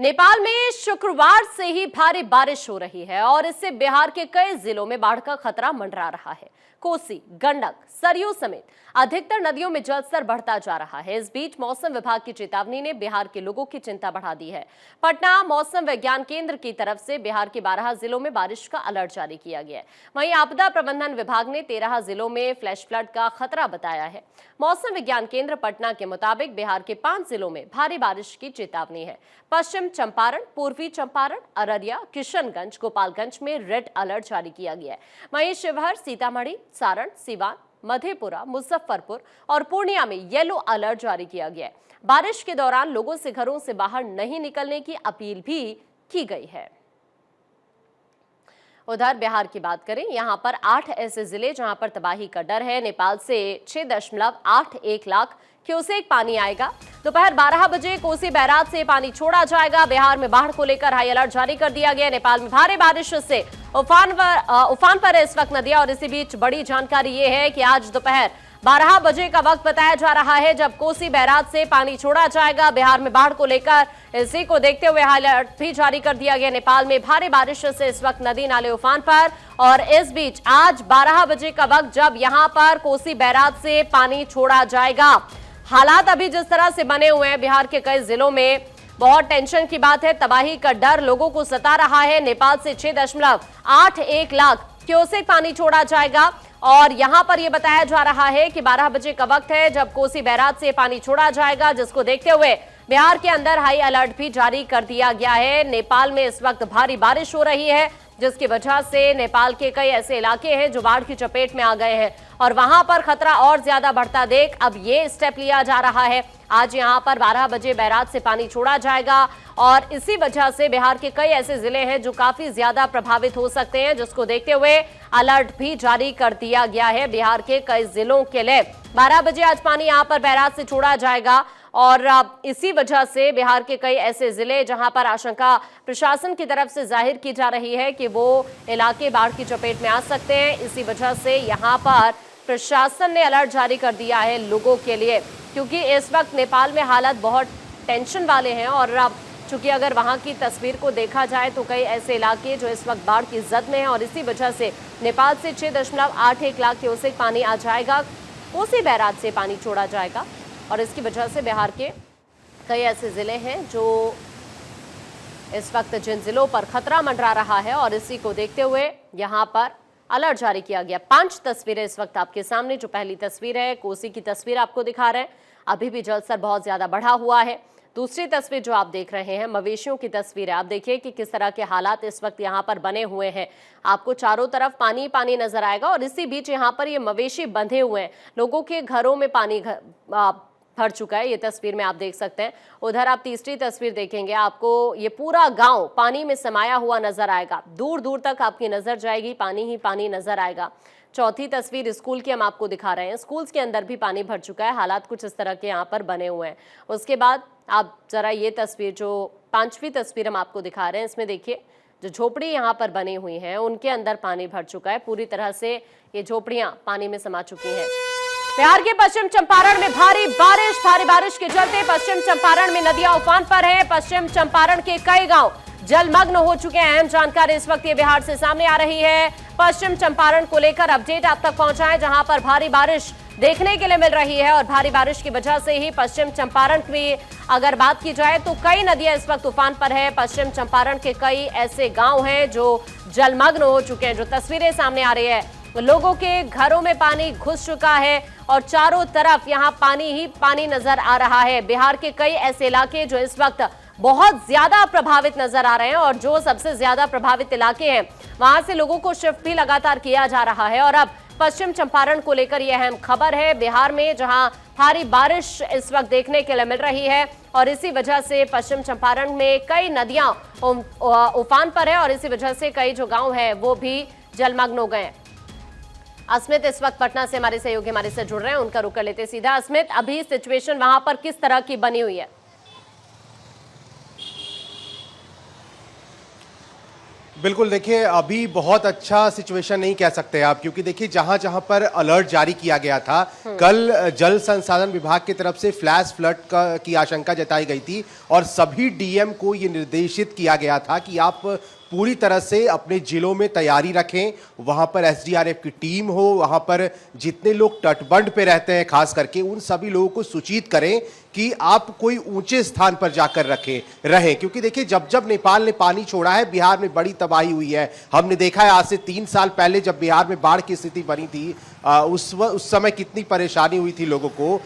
नेपाल में शुक्रवार से ही भारी बारिश हो रही है और इससे बिहार के कई जिलों में बाढ़ का खतरा मंडरा रहा है। कोसी, गंडक, सरयू समेत अधिकतर नदियों में जलस्तर बढ़ता जा रहा है। इस बीच मौसम विभाग की चेतावनी ने बिहार के लोगों की चिंता बढ़ा दी है। पटना मौसम विज्ञान केंद्र की तरफ से बिहार के 12 जिलों में बारिश का अलर्ट जारी किया गया है। वहीं आपदा प्रबंधन विभाग ने 13 जिलों में फ्लैश फ्लड का खतरा बताया है। मौसम विज्ञान केंद्र पटना के मुताबिक बिहार के 5 जिलों में भारी बारिश की चेतावनी है। पश्चिम चंपारण, पूर्वी चंपारण, अररिया, किशनगंज, गोपालगंज में रेड अलर्ट जारी किया गया है। वहीं शिवहर, सीतामढ़ी, सारण, सिवान, मधेपुरा, मुजफ्फरपुर और पूर्णिया में येलो अलर्ट जारी किया गया है। बारिश के दौरान लोगों से घरों से बाहर नहीं निकलने की अपील भी की गई है। उधर बिहार की बात करें, यहां पर 8 ऐसे जिले जहां पर तबाही का डर है। नेपाल से 6.81 लाख क्यूसेक पानी आएगा। दोपहर 12 बजे कोसी बैराज से पानी छोड़ा जाएगा। बिहार में बाढ़ को लेकर हाई अलर्ट जारी कर दिया गया। नेपाल में भारी बारिश से उफान पर है इस वक्त नदियां। और इसी बीच बड़ी जानकारी ये है कि आज दोपहर 12 बजे का वक्त बताया जा रहा है जब कोसी बैराज से पानी छोड़ा जाएगा। बिहार में बाढ़ को लेकर इसी को देखते हुए हाई अलर्ट भी जारी कर दिया गया। नेपाल में भारी बारिश से इस वक्त नदी नाले उफान पर। और इस बीच आज 12 बजे का वक्त जब यहां पर कोसी बैराज से पानी छोड़ा जाएगा। हालात अभी जिस तरह से बने हुए हैं बिहार के कई जिलों में, बहुत टेंशन की बात है। तबाही का डर लोगों को सता रहा है। नेपाल से 6.81 लाख क्यूसेक पानी छोड़ा जाएगा। और यहां पर यह बताया जा रहा है कि 12 बजे का वक्त है जब कोसी बैराज से पानी छोड़ा जाएगा, जिसको देखते हुए बिहार के अंदर हाई अलर्ट भी जारी कर दिया गया है। नेपाल में इस वक्त भारी बारिश हो रही है, जिसकी वजह से नेपाल के कई ऐसे इलाके हैं जो बाढ़ की चपेट में आ गए हैं और वहां पर खतरा और ज्यादा बढ़ता देख अब ये स्टेप लिया जा रहा है। आज यहां पर 12 बजे बैराज से पानी छोड़ा जाएगा और इसी वजह से बिहार के कई ऐसे जिले हैं जो काफी ज्यादा प्रभावित हो सकते हैं, जिसको देखते हुए अलर्ट भी जारी कर दिया गया है बिहार के कई जिलों के लिए। 12 बजे आज पानी यहां पर बैराज से छोड़ा जाएगा और इसी वजह से बिहार के कई ऐसे जिले जहां पर आशंका प्रशासन की तरफ से जाहिर की जा रही है कि वो इलाके बाढ़ की चपेट में आ सकते हैं। इसी वजह से यहां पर प्रशासन ने अलर्ट जारी कर दिया है लोगों के लिए, क्योंकि इस वक्त नेपाल में हालात बहुत टेंशन वाले हैं। और चूंकि अगर वहां की तस्वीर को देखा जाए तो कई ऐसे इलाके जो इस वक्त बाढ़ की जद में हैं और इसी वजह से नेपाल से 6.81 लाख क्यूसेक पानी आ जाएगा। कोसी बैराज से पानी छोड़ा जाएगा और इसकी वजह से बिहार के कई ऐसे जिले हैं जो इस वक्त जिन जिलों पर खतरा मंडरा रहा है और इसी को देखते हुए यहां पर अलर्ट जारी किया गया। 5 तस्वीरें इस वक्त आपके सामने। जो पहली तस्वीर है कोसी की तस्वीर आपको दिखा रहे हैं, अभी भी जलस्तर बहुत ज्यादा बढ़ा हुआ है। दूसरी तस्वीर जो आप देख रहे हैं मवेशियों की तस्वीर है। आप देखिए कि किस तरह के हालात इस वक्त यहाँ पर बने हुए हैं। आपको चारों तरफ पानी पानी नजर आएगा और इसी बीच यहाँ पर ये मवेशी बंधे हुए हैं। लोगों के घरों में पानी भर चुका है, ये तस्वीर में आप देख सकते हैं। उधर आप तीसरी तस्वीर देखेंगे, आपको ये पूरा गांव पानी में समाया हुआ नजर आएगा। दूर दूर तक आपकी नजर जाएगी, पानी ही पानी नजर आएगा। चौथी तस्वीर स्कूल की हम आपको दिखा रहे हैं। स्कूल्स के अंदर भी पानी भर चुका है। हालात कुछ इस तरह के यहाँ पर बने हुए हैं। उसके बाद आप जरा ये तस्वीर, जो 5वीं तस्वीर हम आपको दिखा रहे हैं, इसमें देखिए जो झोपड़ी यहाँ पर बनी हुई हैं उनके अंदर पानी भर चुका है। पूरी तरह से ये झोपड़ियां पानी में समा चुकी हैं। बिहार के पश्चिम चंपारण में भारी बारिश के चलते पश्चिम चंपारण में नदियां उफान पर हैं। पश्चिम चंपारण के कई गांव जलमग्न हो चुके हैं। अहम जानकारी इस वक्त ये बिहार से सामने आ रही है। पश्चिम चंपारण को लेकर अपडेट आप तक पहुंचाएं, जहां पर भारी बारिश देखने के लिए मिल रही है और भारी बारिश की वजह से ही पश्चिम चंपारण की अगर बात की जाए तो कई नदियां इस वक्त उफान पर है। पश्चिम चंपारण के कई ऐसे गांव हैं जो जलमग्न हो चुके हैं। जो तस्वीरें सामने आ रही है, लोगों के घरों में पानी घुस चुका है और चारों तरफ यहां पानी ही पानी नजर आ रहा है। बिहार के कई ऐसे इलाके जो इस वक्त बहुत ज्यादा प्रभावित नजर आ रहे हैं और जो सबसे ज्यादा प्रभावित इलाके हैं वहां से लोगों को शिफ्ट भी लगातार किया जा रहा है। और अब पश्चिम चंपारण को लेकर यह अहम खबर है बिहार में, जहां भारी बारिश इस वक्त देखने के लिए मिल रही है और इसी वजह से पश्चिम चंपारण में कई नदियां उफान पर है और इसी वजह से कई जो गांव है वो भी जलमग्न हो गए। अस्मित इस वक्त पटना से हमारे सहयोगी हमारे से जुड़ रहे हैं, उनका रुख कर लेते सीधा। अस्मित, अभी सिचुएशन वहां पर किस तरह की बनी हुई है? बिल्कुल, देखिए अभी बहुत अच्छा सिचुएशन नहीं कह सकते आप, क्योंकि देखिए जहां जहां पर अलर्ट जारी किया गया था, कल जल संसाधन विभाग की तरफ से फ्लैश फ्लड की आशंका जताई गई थी और सभी डीएम को ये निर्देशित किया गया था कि आप पूरी तरह से अपने जिलों में तैयारी रखें। वहां पर एसडीआरएफ की टीम हो, वहां पर जितने लोग तटबंध पे रहते हैं खास करके उन सभी लोगों को सूचित करें कि आप कोई ऊंचे स्थान पर जाकर रहें, क्योंकि देखिए जब जब नेपाल ने पानी छोड़ा है बिहार में बड़ी तबाही हुई है। हमने देखा है आज से 3 साल पहले जब बिहार में बाढ़ की स्थिति बनी थी, उस समय कितनी परेशानी हुई थी लोगों को।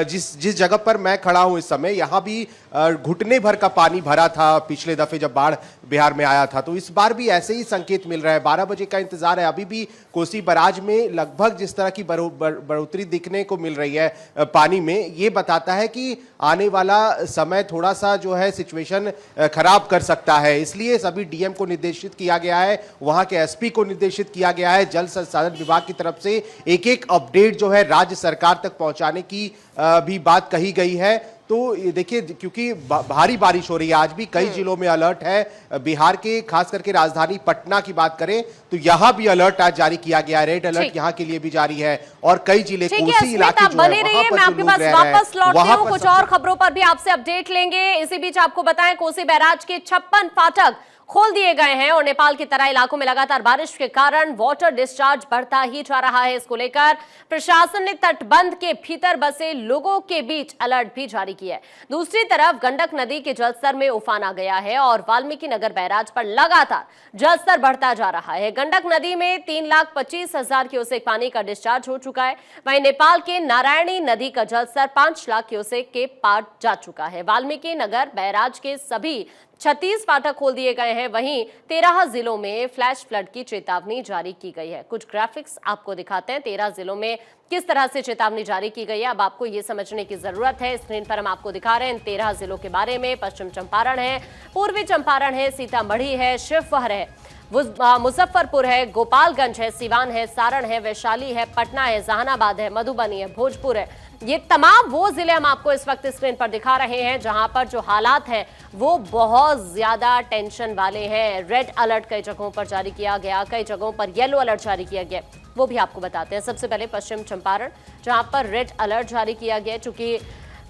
जिस जगह पर मैं खड़ा हूं इस समय, यहां भी घुटने भर का पानी भरा था पिछले दफे जब बाढ़ बिहार में आया था। तो इस बार भी ऐसे ही संकेत मिल रहा है। 12 बजे का इंतजार है। अभी भी कोसी बराज में लगभग जिस तरह की बढ़ोतरी दिखने को मिल रही है पानी में, ये बताता है कि आने वाला समय थोड़ा सा जो है सिचुएशन खराब कर सकता है। इसलिए सभी डीएम को निर्देशित किया गया है, वहां के एसपी को निर्देशित किया गया है। जल संसाधन विभाग की तरफ से एक एक अपडेट जो है राज्य सरकार तक पहुंचाने की भी बात कही गई है। तो ये देखिए, क्योंकि भारी बारिश हो रही है, आज भी कई जिलों में अलर्ट है। बिहार के खास करके राजधानी पटना की बात करें तो यहां भी अलर्ट आज जारी किया गया है। रेड अलर्ट यहां के लिए भी जारी है और कई जिले कोसी इलाके जो है वहां पर मैं आपके पास वापस लौटती हूं, कुछ और खबरों पर भी आपसे अपडेट लेंगे। इसी बीच आपको बताएं, कोसी बैराज के 56 फाटक खोल दिए गए हैं और नेपाल की तरह इलाकों में लगातार बारिश के कारण वाटर डिस्चार्ज बढ़ता ही जा रहा है। इसको लेकर प्रशासन ने तटबंध के भीतर बसे लोगों के बीच अलर्ट भी जारी किया है। दूसरी तरफ गंडक नदी के जलस्तर में उफान आ गया है और वाल्मीकि नगर बैराज पर लगातार जलस्तर बढ़ता जा रहा है। गंडक नदी में 3,25,000 क्यूसेक पानी का डिस्चार्ज हो चुका है। वहीं नेपाल के नारायणी नदी का जलस्तर 5 लाख क्यूसेक के पार जा चुका है। वाल्मीकि नगर बैराज के सभी 36 फाटक खोल दिए गए हैं। वहीं 13 जिलों में फ्लैश फ्लड की चेतावनी जारी की गई है। कुछ ग्राफिक्स आपको दिखाते हैं 13 जिलों में किस तरह से चेतावनी जारी की गई है। अब आपको ये समझने की जरूरत है। स्क्रीन पर हम आपको दिखा रहे हैं इन 13 जिलों के बारे में। पश्चिम चंपारण है, पूर्वी चंपारण है, सीतामढ़ी है, शिवहर है, मुजफ्फरपुर है, गोपालगंज है, सिवान है, सारण है, वैशाली है, पटना है, जहानाबाद है, मधुबनी है, भोजपुर है। ये तमाम वो जिले हम आपको इस वक्त स्क्रीन पर दिखा रहे हैं जहां पर जो हालात हैं वो बहुत ज्यादा टेंशन वाले हैं। रेड अलर्ट कई जगहों पर जारी किया गया, कई जगहों पर येलो अलर्ट जारी किया गया, वो भी आपको बताते हैं। सबसे पहले पश्चिम चंपारण, जहां पर रेड अलर्ट जारी किया गया, चूंकि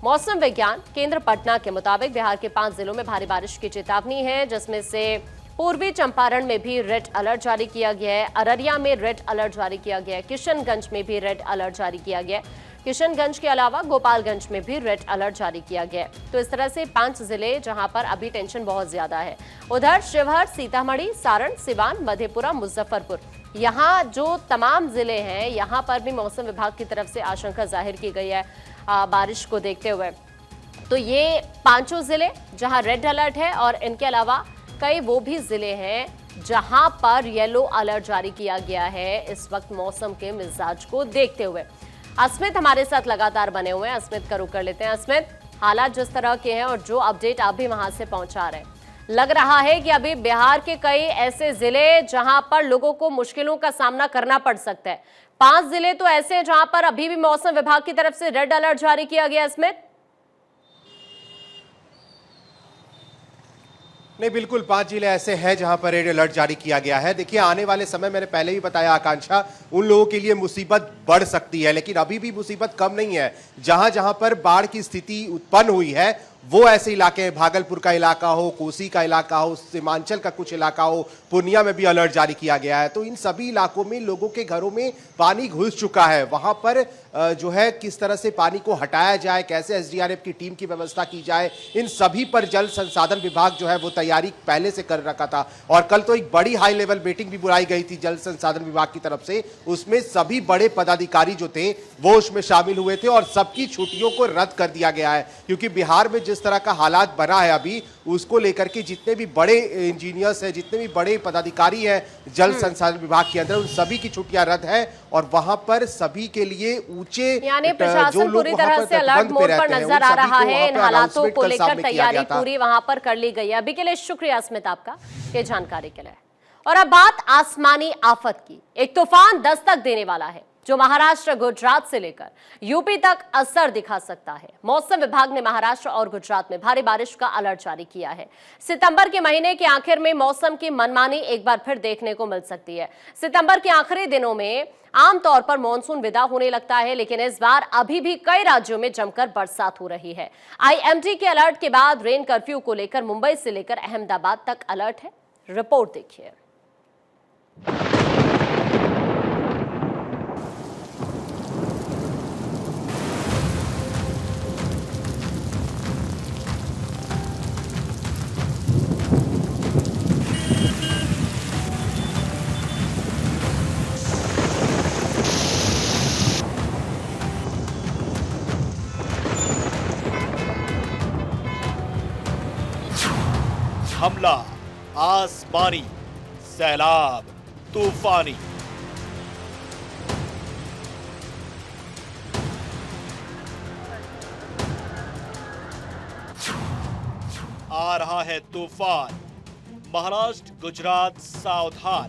मौसम विज्ञान केंद्र पटना के मुताबिक बिहार के 5 जिलों में भारी बारिश की चेतावनी है, जिसमें से पूर्वी चंपारण में भी रेड अलर्ट जारी किया गया है, अररिया में रेड अलर्ट जारी किया गया है, किशनगंज में भी रेड अलर्ट जारी किया गया है। किशनगंज के अलावा गोपालगंज में भी रेड अलर्ट जारी किया गया है। तो इस तरह से 5 जिले जहां पर अभी टेंशन बहुत ज्यादा है। उधर शिवहर, सीतामढ़ी, सारण, सिवान, मधेपुरा, मुजफ्फरपुर, यहाँ जो तमाम जिले हैं यहाँ पर भी मौसम विभाग की तरफ से आशंका जाहिर की गई है बारिश को देखते हुए। तो ये 5 जिले जहां रेड अलर्ट है और इनके अलावा कई वो भी जिले हैं जहां पर येलो अलर्ट जारी किया गया है इस वक्त मौसम के मिजाज को देखते हुए। अस्मित हमारे साथ लगातार बने हुए हैं, अस्मित का रुख कर लेते हैं। अस्मित, हालात जिस तरह के हैं और जो अपडेट आप भी वहां से पहुंचा रहे हैं, लग रहा है कि अभी बिहार के कई ऐसे जिले जहां पर लोगों को मुश्किलों का सामना करना पड़ सकता है। 5 जिले तो ऐसे हैं जहां पर अभी भी मौसम विभाग की तरफ से रेड अलर्ट जारी किया गया। अस्मित, नहीं, बिल्कुल 5 जिले ऐसे हैं जहां पर रेड अलर्ट जारी किया गया है। देखिए, आने वाले समय मैंने पहले भी बताया आकांक्षा, उन लोगों के लिए मुसीबत बढ़ सकती है, लेकिन अभी भी मुसीबत कम नहीं है। जहां जहां पर बाढ़ की स्थिति उत्पन्न हुई है वो ऐसे इलाके हैं, भागलपुर का इलाका हो, कोसी का इलाका हो, सीमांचल का कुछ इलाका हो, पूर्णिया में भी अलर्ट जारी किया गया है। तो इन सभी इलाकों में लोगों के घरों में पानी घुस चुका है। वहां पर जो है किस तरह से पानी को हटाया जाए, कैसे एसडीआरएफ की टीम की व्यवस्था की जाए, इन सभी पर जल संसाधन विभाग जो है वो तैयारी पहले से कर रखा था। और कल तो एक बड़ी हाई लेवल मीटिंग भी बुलाई गई थी जल संसाधन विभाग की तरफ से। उसमें सभी बड़े पदाधिकारी जो थे वो उसमें शामिल हुए थे और सबकी छुट्टियों को रद्द कर दिया गया है, क्योंकि बिहार में जिस तरह का हालात बना है अभी, उसको लेकर के जितने भी बड़े इंजीनियर्स हैं, जितने भी बड़े पदाधिकारी हैं जल संसाधन विभाग के अंदर, उन सभी की छुट्टियां रद्द है और वहां पर सभी के लिए ऊंचे यानी प्रशासन पूरी तरह से अलर्ट मोड पर नजर आ रहा है। इन हालातों को लेकर तैयारी पूरी वहां पर कर ली गई है। अभी के लिए शुक्रिया अस्मित आपका ये जानकारी के लिए। और अब बात आसमानी आफत की। एक तूफान दस्तक देने वाला है। जो महाराष्ट्र, गुजरात से लेकर यूपी तक असर दिखा सकता है। मौसम विभाग ने महाराष्ट्र और गुजरात में भारी बारिश का अलर्ट जारी किया है। सितंबर के महीने के आखिर में मौसम की मनमानी एक बार फिर देखने को मिल सकती है। सितंबर के आखिरी दिनों में आमतौर पर मानसून विदा होने लगता है, लेकिन इस बार अभी भी कई राज्यों में जमकर बरसात हो रही है। आईएमडी के अलर्ट के बाद रेन कर्फ्यू को लेकर मुंबई से लेकर अहमदाबाद तक अलर्ट है। रिपोर्ट देखिए। हमला, आसमानी, सैलाब, तूफानी। आ रहा है तूफान, महाराष्ट्र, गुजरात सावधान।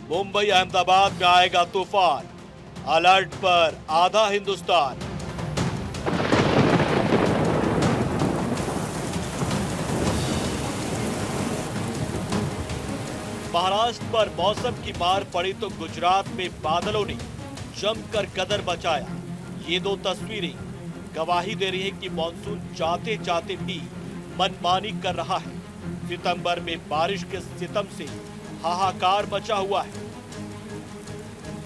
मुंबई, अहमदाबाद में आएगा तूफान, अलर्ट पर आधा हिंदुस्तान। महाराष्ट्र पर मौसम की मार पड़ी तो गुजरात में बादलों ने जमकर कदर बचाया। ये दो तस्वीरें गवाही दे रही है कि मानसून चाहते चाहते भी मनमानी कर रहा है। सितंबर में बारिश के सितम से हाहाकार मचा हुआ है।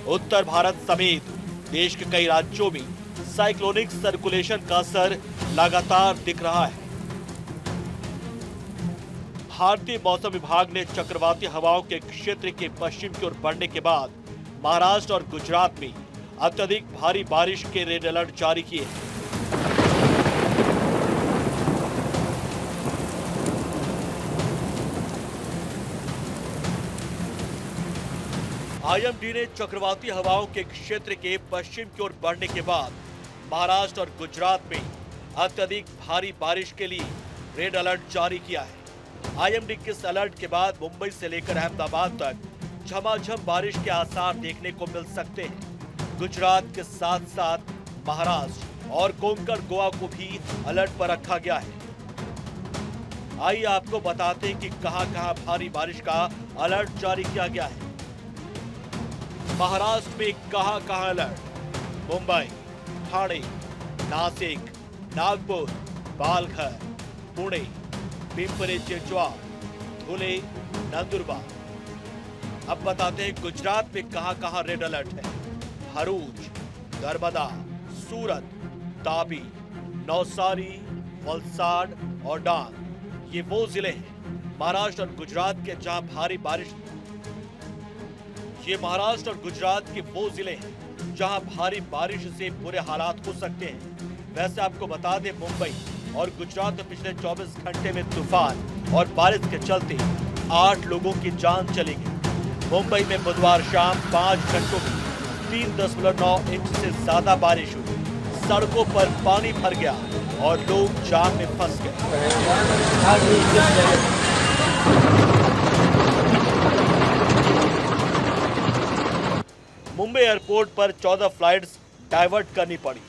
उत्तर भारत समेत देश के कई राज्यों में साइक्लोनिक सर्कुलेशन का असर लगातार दिख रहा है। भारतीय मौसम विभाग ने चक्रवाती हवाओं के क्षेत्र के पश्चिम की ओर बढ़ने के बाद महाराष्ट्र और गुजरात में अत्यधिक भारी बारिश के रेड अलर्ट जारी किए हैं। आईएमडी ने चक्रवाती हवाओं के क्षेत्र के पश्चिम की ओर बढ़ने के बाद महाराष्ट्र और गुजरात में अत्यधिक भारी बारिश के लिए रेड अलर्ट जारी किया है। आईएमडी के इस अलर्ट के बाद मुंबई से लेकर अहमदाबाद तक झमाझम बारिश के आसार देखने को मिल सकते हैं। गुजरात के साथ साथ महाराष्ट्र और कोंकण, गोवा को भी अलर्ट पर रखा गया है। आइए आपको बताते हैं कि कहां-कहां भारी बारिश का अलर्ट जारी किया गया है। महाराष्ट्र में कहां-कहां अलर्ट? मुंबई, ठाणे, नासिक, नागपुर, पालघर, पुणे, पिंपरी चिंचवड, धुले, नंदुरबार। अब बताते हैं गुजरात में कहां-कहां रेड अलर्ट है। भरूच, नर्मदा, सूरत, तापी, नवसारी, वलसाड और डांग, ये वो जिले हैं महाराष्ट्र और गुजरात के जहां भारी बारिश। ये महाराष्ट्र और गुजरात के वो जिले हैं जहां भारी बारिश से बुरे हालात हो सकते हैं। वैसे आपको बता दें, मुंबई और गुजरात में पिछले 24 घंटे में तूफान और बारिश के चलते 8 लोगों की जान चली गई। मुंबई में बुधवार शाम 5 घंटों में 3.9 इंच से ज्यादा बारिश हुई। सड़कों पर पानी भर गया और लोग जाम में फंस गए। मुंबई एयरपोर्ट पर 14 फ्लाइट्स डाइवर्ट करनी पड़ी।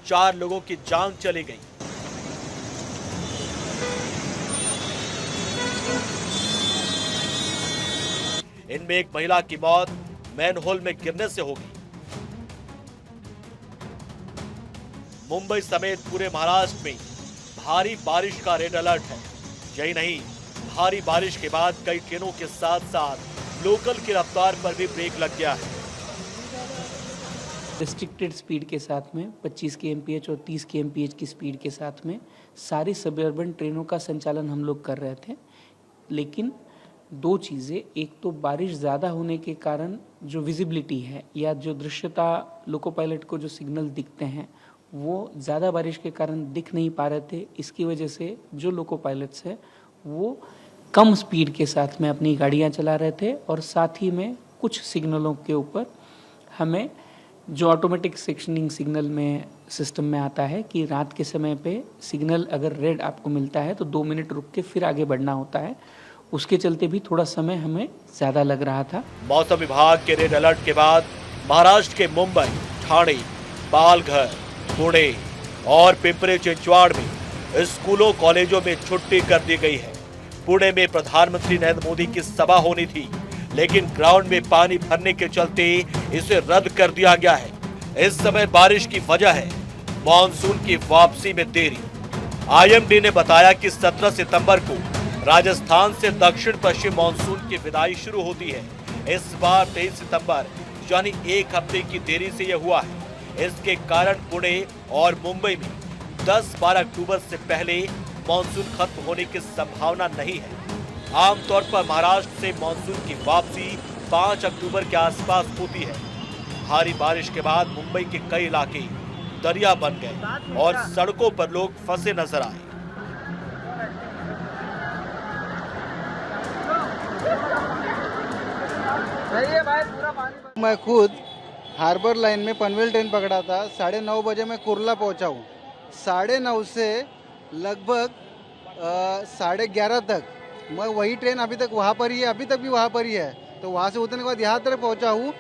4 लोगों की जान चली गई। इनमें एक महिला की मौत मैनहोल में गिरने से होगी। मुंबई समेत पूरे महाराष्ट्र में भारी बारिश का रेड अलर्ट है। यही नहीं, भारी बारिश के बाद कई ट्रेनों के साथ साथ लोकल की रफ्तार पर भी ब्रेक लग गया है। रिस्ट्रिक्टेड स्पीड के साथ में 25 kmph और 30 kmph की स्पीड के साथ में सारी सबअर्बन ट्रेनों का संचालन हम लोग कर रहे थे। लेकिन दो चीज़ें, एक तो बारिश ज़्यादा होने के कारण जो विजिबिलिटी है या जो दृश्यता लोको पायलट को जो सिग्नल दिखते हैं वो ज़्यादा बारिश के कारण दिख नहीं पा रहे थे। इसकी वजह से जो लोको पायलट्स हैं वो कम स्पीड के साथ में अपनी गाड़ियां चला रहे थे और साथ ही में कुछ सिग्नलों के ऊपर हमें जो ऑटोमेटिक सेक्शनिंग सिग्नल में सिस्टम में आता है कि रात के समय पे सिग्नल अगर रेड आपको मिलता है तो 2 मिनट रुक के फिर आगे बढ़ना होता है, उसके चलते भी थोड़ा समय हमें ज़्यादा लग रहा था। मौसम विभाग के रेड अलर्ट के बाद महाराष्ट्र के मुंबई, ठाणे, पालघर, पुणे और पिंपरी चिंचवाड़ में स्कूलों कॉलेजों में छुट्टी कर दी गई है। पुणे में प्रधानमंत्री नरेंद्र मोदी की सभा होनी थी, लेकिन ग्राउंड में पानी भरने के चलते इसे रद्द कर दिया गया है। इस समय बारिश की वजह है मॉनसून की वापसी में देरी। आईएमडी ने बताया कि 17 सितंबर को राजस्थान से दक्षिण पश्चिम मॉनसून की विदाई शुरू होती है। इस बार 23 सितंबर यानी 1 हफ्ते की देरी से यह हुआ है। इसके कारण पुणे और मुंबई में 10-12 अक्टूबर से पहले मॉनसून खत्म होने की संभावना नहीं है। आमतौर पर महाराष्ट्र से मॉनसून की वापसी 5 अक्टूबर के आसपास होती है। भारी बारिश के बाद मुंबई के कई इलाके दरिया बन गए और सड़कों पर लोग फंसे नजर आए। मैं खुद हार्बर लाइन में पनवेल ट्रेन पकड़ा था, 9:30 बजे मैं कुर्ला पहुंचा हूँ। 9:30 से लगभग 11:30 तक मैं वही ट्रेन अभी तक वहाँ पर ही है, अभी तक भी वहाँ पर ही है। तो वहाँ से उतरने के बाद यहाँ तक पहुँचा हूँ